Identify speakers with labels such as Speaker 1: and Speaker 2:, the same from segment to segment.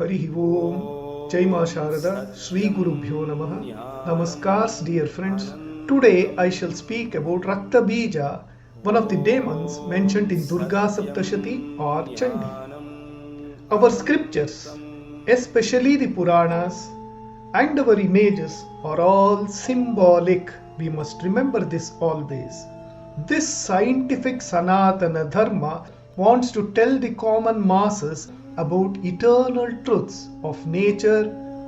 Speaker 1: Harihi Om. Jai Ma Sharada. Sri Gurubhyo Namaha. Namaskars, dear friends. Today I shall speak about Rakta Bija, one of the demons mentioned in Durga Saptashati or Chandi. Our scriptures, especially the Puranas and our images, are all symbolic. We must remember this always. This scientific Sanatana Dharma wants to tell the common masses about eternal truths of nature,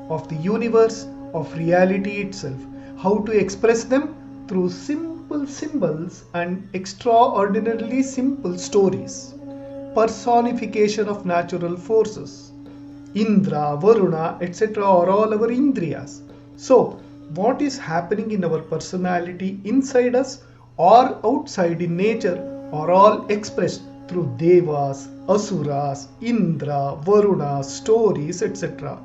Speaker 1: of the universe, of reality itself. How to express them? Through simple symbols and extraordinarily simple stories. Personification of natural forces. Indra, Varuna, etc. are all our Indriyas. So, what is happening in our personality inside us or outside in nature are all expressed through Devas, Asuras, Indra, Varuna, stories, etc.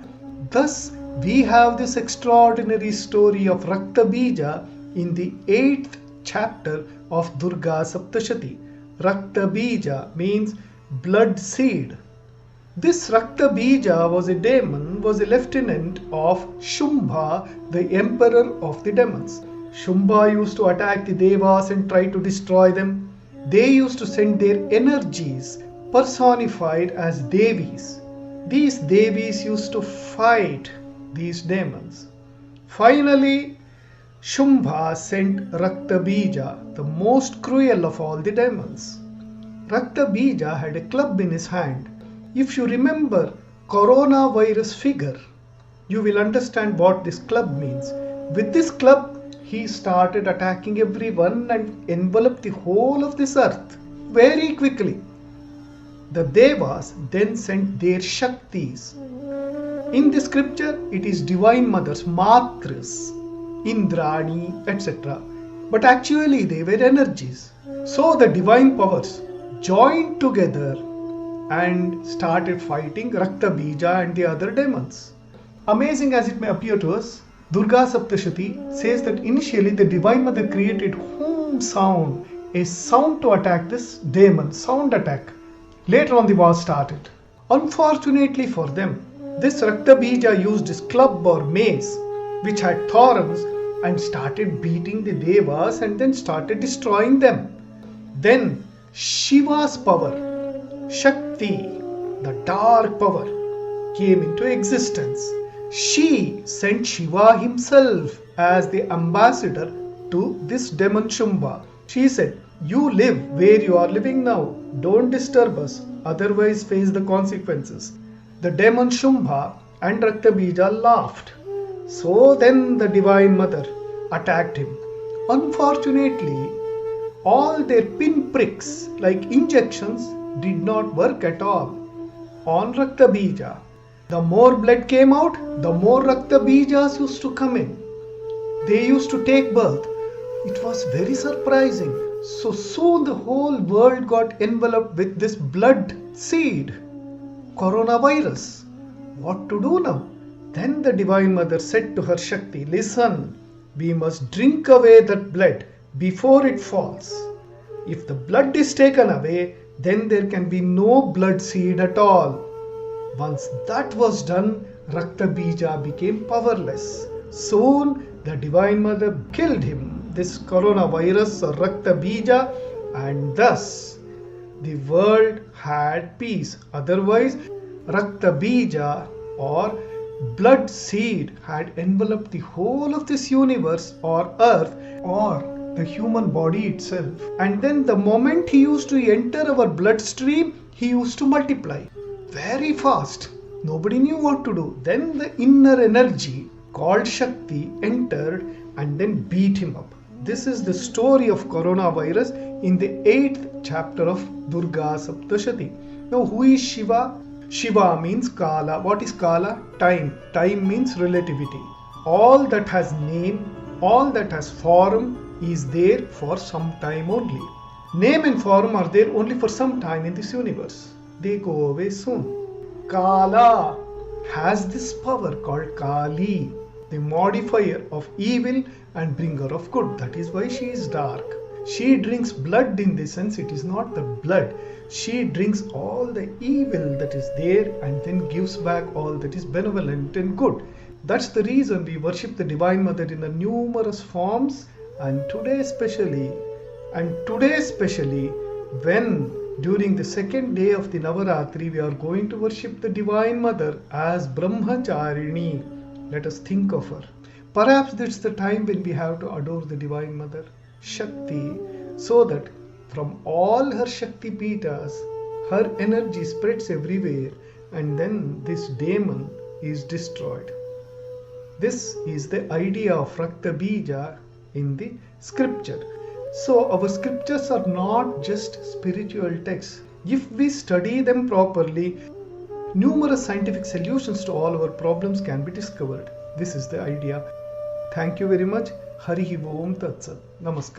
Speaker 1: Thus, we have this extraordinary story of Rakta Bija in the 8th chapter of Durga Saptashati. Rakta Bija means blood seed. This Rakta Bija was a lieutenant of Shumbha, the emperor of the demons. Shumbha used to attack the Devas and try to destroy them. They used to send their energies personified as Devis. These Devis used to fight these demons. Finally, Shumbha sent Rakta Bija, the most cruel of all the demons. Rakta Bija had a club in his hand. If you remember coronavirus figure, you will understand what this club means. With this club, he started attacking everyone and enveloped the whole of this earth very quickly. The Devas then sent their Shaktis. In the scripture, it is divine mothers, Matras, Indrani, etc. But actually they were energies. So the divine powers joined together and started fighting Rakta Bija and the other demons. Amazing as it may appear to us, Durga Saptashati says that initially the Divine Mother created hum sound, a sound to attack this demon, sound attack. Later on the war started. Unfortunately for them, this Rakta Bija used his club or mace, which had thorns, and started beating the Devas and then started destroying them. Then Shiva's power, Shakti, the dark power, came into existence. She sent Shiva himself as the ambassador to this demon Shumbha. She said, "You live where you are living now. Don't disturb us, otherwise face the consequences." The demon Shumbha and Rakta Bija laughed. So then the Divine Mother attacked him. Unfortunately, all their pinpricks like injections did not work at all on Rakta Bija. The more blood came out, the more Rakta Bijas used to come in. They used to take birth. It was very surprising. So soon the whole world got enveloped with this blood seed, coronavirus. What to do now? Then the Divine Mother said to her Shakti, "Listen, we must drink away that blood before it falls. If the blood is taken away, then there can be no blood seed at all." Once that was done, Rakta Bija became powerless. Soon the Divine Mother killed him, this coronavirus or Rakta Bija, and thus the world had peace. Otherwise, Rakta Bija or blood seed had enveloped the whole of this universe or earth or the human body itself. And then the moment he used to enter our bloodstream, he used to multiply very fast. Nobody knew what to do. Then the inner energy called Shakti entered and then beat him up. This is the story of coronavirus in the 8th chapter of Durga Saptashati. Now, who is Shiva? Shiva means Kala. What is Kala? Time. Time means relativity. All that has name, all that has form is there for some time only. Name and form are there only for some time in this universe. They go away soon. Kala has this power called Kali, the modifier of evil and bringer of good. That is why she is dark. She drinks blood in the sense it is not the blood. She drinks all the evil that is there and then gives back all that is benevolent and good. That's the reason we worship the Divine Mother in the numerous forms, and today especially, when during the second day of the Navaratri we are going to worship the Divine Mother as Brahmacharini. Let us think of her. Perhaps that's the time when we have to adore the Divine Mother, Shakti, so that from all her Shakti Pitas, her energy spreads everywhere, and then this demon is destroyed. This is the idea of Rakta Bija in the scripture. So our scriptures are not just spiritual texts. If we study them properly, numerous scientific solutions to all our problems can be discovered. This is the idea. Thank you very much. Harihi Om Tat Sat. Namaskar.